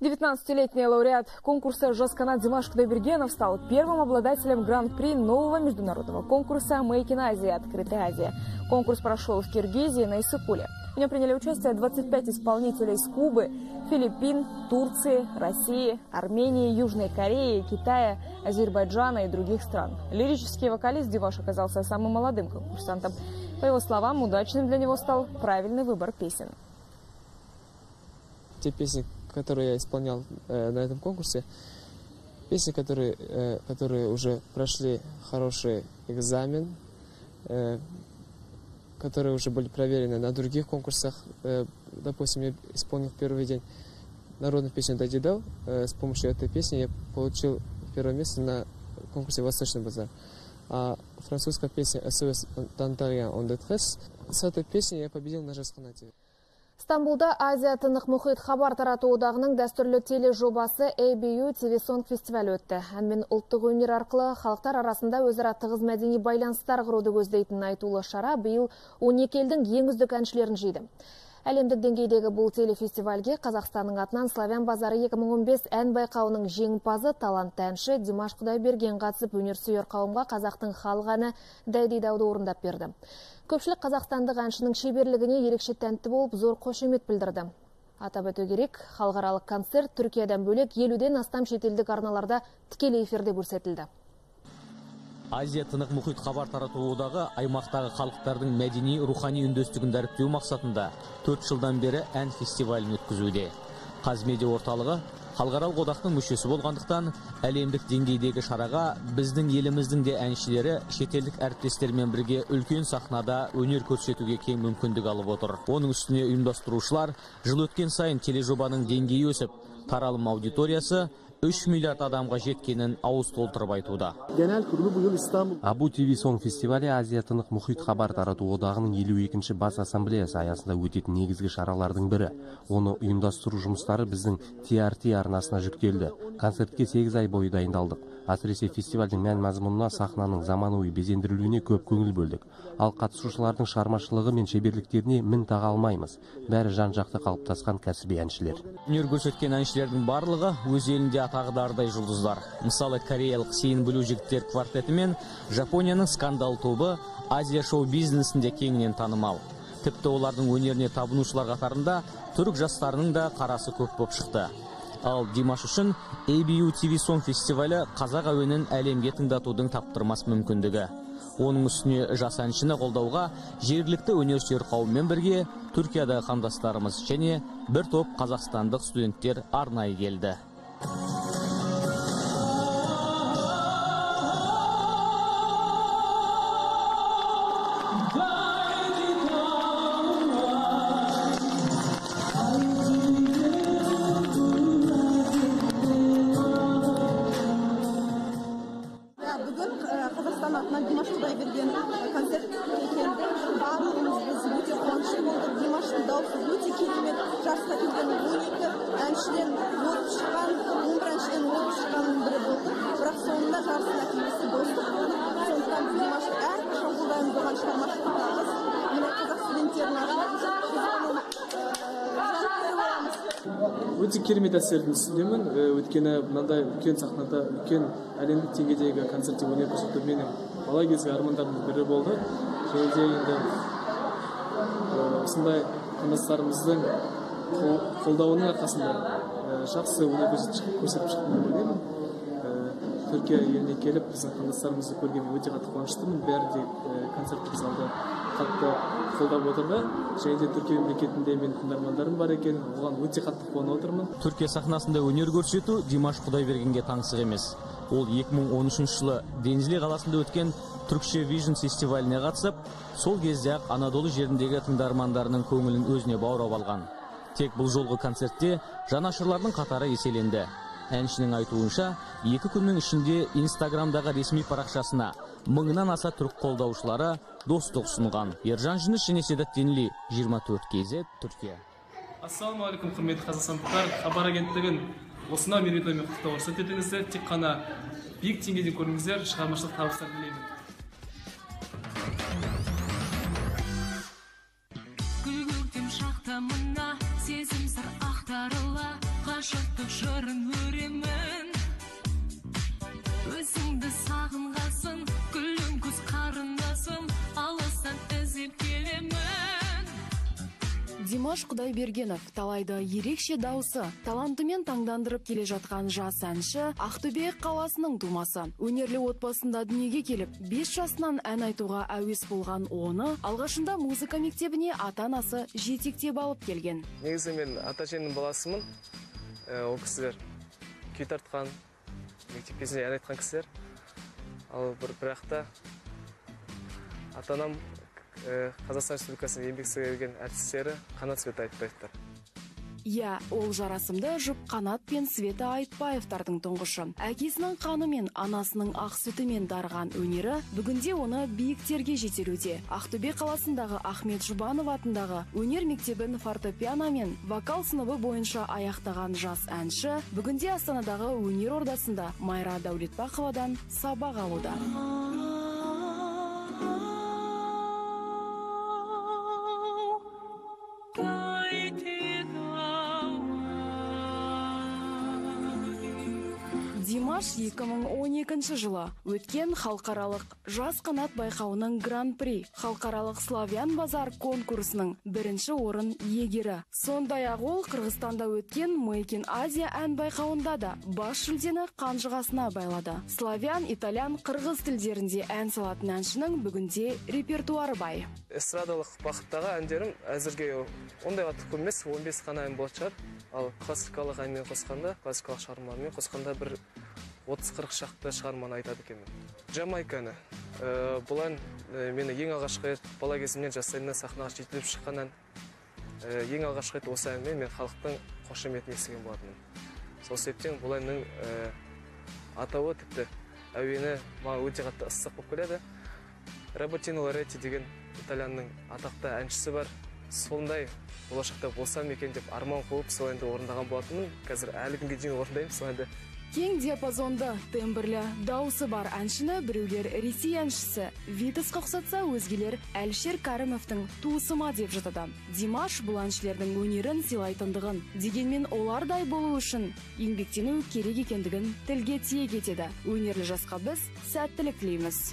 19-летний лауреат конкурса «Жас канат» Димаш Кудайбергенов стал первым обладателем гран-при нового международного конкурса «Make in Asia» «Открытая Азия». Конкурс прошел в Киргизии на Иссык-Куле. В нем приняли участие 25 исполнителей из Кубы, Филиппин, Турции, России, Армении, Южной Кореи, Китая, Азербайджана и других стран. Лирический вокалист Димаш оказался самым молодым конкурсантом. По его словам, удачным для него стал правильный выбор песен. Те песни, которые я исполнял на этом конкурсе, песни, которые уже прошли хороший экзамен, которые уже были проверены на других конкурсах. Допустим, я исполнил в первый день народную песню «Дадидал». С помощью этой песни я получил первое место на конкурсе «Восточный базар». А французская песня «SOS d'Antalya on détresse», с этой песней я победил на «Жас канате». Стамбулда Азия тынық мұхит хабар тарату одағының дәстүрлі тележобасы ABU TV Song фестивалі өтті. Әнмен ұлттық өнер арқылы халықтар арасында өзара тығыз мәдени байланыстар құруды көздейтін айтулы шара биыл 12 елдің ең үздік әншілерін жиды. Әлемдік деңгейдегі бұл телефестивальге Қазақстанның атынан Славян базары 2015 ән байқауының жеңімпазы талантты әнші Димаш Кудайберген қатысып өнерсүйер қауымға қазақтың халық әні «Дайдидауды» орындап берді. Көпшілік қазақстандық әншінің шеберлігіне ерекше тәнті болып, зор қошемет білдірді. Атап өту керек, халықаралық концерт Түркиядан бөлек 50-ден астам шетелдік арналарда тікелей эфирде көрсетілді. Азия тынық мұхит хабар тарату одағы аймақтағы халықтардың мәдени, рухани үндестігін дәріптеу мақсатында 4 жылдан бері ән фестивалін өткізуде. Қазмедиа орталығы халықаралық одақтың мүшесі болғандықтан, әлемдік деңгейдегі шараға біздің еліміздің де әншілері шетелдік әріптестермен бірге үлкен сахнада өнер көрсетуге кең мүмкіндік алып отыр. Оның үстіне ұйымдастырушылар жыл өткен сайын тележобаның деңгейі өсіп, таралым аудиториясы 3 миллиард адамға жеткенін ауыз толтырып айтуда. Абу TV Song фестивалі Азия тынық мұхит хабар тарату одағының 52-ші бас ассамблеясы аясында өтетін негізгі шаралардың бірі. Оны ұйымдастыру жұмыстары біздің TRT арнасына жүктелді. Концертке 8 ай бойы дайындалдық. Әсіресе фестивальдің мән-мазмұнына, сахнаның заманауи безендірілуіне көп көңіл бөлдік. Ал қатысушылардың шығармашылығы мен шеберліктеріне мін таға алмаймыз. Бәрі жан-жақты қалыптасқан кәсіби әншілер. Өнер көрсеткен әншілердің барлығы өз елінде атағыдардай жұлдыздар. Мысалы, кореялық Сейін Блю жігіттер квартеті мен Жапонияның Скандал тобы Азия шоу-бизнесінде кеңінен танымал. Тіпті олардың өнеріне табынушылар қатарында түрік жастарының да қарасы көп болып шықты. Ал Димаш үшін ABU TV Song фестивалі қазақ әуенін әлемге тыңдатудың таптырмас мүмкіндігі. Оның үстіне жас әншіні қолдауға жергілікті өнерсүйер қауыммен бірге Түркиядағы қандастарымыз және бір топ қазақстандық студенттер арнайы келді. Димаш Кудайберген концертке келді. Барлығымыз біз өте қуанышты болдық. Димаштың дауысы өте керемет. Жасқа келген 12 әншіден озып шыққан, 11 әншіден озып шыққанның бірі болды. Бірақ соңында жарыстың нәтижесі достық болды. Сондықтан Димаш әрқашан қолдаймыз оған шығармашылықтағыз. Міне қазақ студенттерінің арасында өте керемет әсердің үстіндемін. Өйткені мынандай үлкен сахнада, үлкен әлемдік деңгейдегі концертте өнер көрсету менің бала кезгі армандарымның бірі болды. Және де енді осындай қандастарымыздың қолдауының арқасында жақсы өнер көрсетіп шықтым деп ойлаймын. Түркия еліне келіп, біздің қандастарымызды көргеніме өте қатты қуаныштымын. Бәрі де концертті залда қатты қолдап отырды. Және де Түркия мемлекетінде менің тыңдармандарым бар екен, оған өте қатты қуанып отырмын. Түркия сахнасында өнер көрсету Димаш Кудайбергенге таңсық емес. Ол 2013 жылы Денизли қаласында өткен Түркше Vision фестиваліне қатысып, сол кезде-ақ Анадолу жеріндегі тыңдармандарының көңілін өзіне баурап алған. Тек бұл жолғы концертте жанашырлардың қатары еселенді. Әншінің айтуынша, 2 күннің ішінде Инстаграмдағы ресми парақшасына 1000-нан аса түрік қолдаушылары достық ұсынған. Ержан Жүніс және Седат Денли, 24 KZ, Түркия. Ассалаумағалейкум, құрметті қазақстандықтар. Хабар агенттігін осынау мерейтоймен құттықтау рұқсат етіңіздер. Тек қана биік деңгейден көріңіздер, шығармашылық табыстар тілеймін. Гүл көктем шақта мына сезім сыр ақтарыла, ғашықтық жырын өремін, өзіңді сағынғасын, күлің күз қарындасым, алыстан іздеп келемін. Димаш Құдайбергенов талайды ерекше дауысы, талантымен таңдандырып келе жатқан жас әнші, Ақтөбе қаласының тумасы. Өнерлі отбасында дүниеге келіп, 5 жасынан ән айтуға әуес болған оны, алғашында музыка мектебіне ата-анасы жетектеп алып келген. Негізі мен ата-әжемнің баласымын. Ол кісілер күй тартқан, мектеп кезінде ән айтқан кісілер. Ал бірақта ата-анам Қазақстан Республикасының еңбек сіңірген әртістері Қанат Света Айтбаевтар. Иә, ол жарасымды жұп Қанат пен Света Айтбаевтардың тұңғышы. Әкесінің қаны мен анасының ақ сүтімен дарыған өнері бүгінде оны биіктерге жетелуде. Ақтөбе қаласындағы Ахмет Жұбанов атындағы өнер мектебін фортепиано мен вокал сыныбы бойынша аяқтаған жас әнші бүгінде Астанадағы өнер ордасында Майра Дәулетбақовадан сабақ алуда. Димаш 2012 жылы өткен халықаралық Жас қанат байқауының Гран-при халықаралық Славян базар конкурсының бірінші орын иегері. Сондай-ақ ол Қырғызстанда өткен Making Asia ән байқауында да бас жүлдені қанжығасына байлады. Славян, итальян, қырғыз тілдерінде ән салатын әншінің бүгінде репертуары бай. Эстрадалық бақыттағы әндерім әзірге ондай қатты емес, 15 қана ән болады шығар. Ал классикалық әнмен қосқанда, классикалық шығармамен қосқанда бір 30-40 шақты шығарманы айтады екенмін. Джамайканы. Бұл ән мені ең алғашқы рет бала кезімнен жастайымнан сахнаға жетелеп шыққан ән. Ең алғашқы рет осы әнмен мен халықтың қошеметін естіген болатынмын. Сол себептен бұл әннің атауы тіпті әуені маған өте қатты ыстық болып келеді. Роботино Лоретти деген итальянның атақты әншісі бар. Сондай болашақта болсам екен деп арман қуып сол әнді орындаған болатынмын. Қазір әлі күнге дейін орындаймын сол әнді. Кең диапазонды, тембрлі, дауысы бар әншіні біреулер Ресей әншісі Витасқа ұқсатса, өзгелер Әлішер Кәрімовтың туысыма деп жатады. Димаш бұл әншілердің өнерін сыйлайтындығын, дегенмен олардай болу үшін еңбектену керек екендігін тілге тиек етеді. Өнерлі жасқа біз сәттілік тілейміз.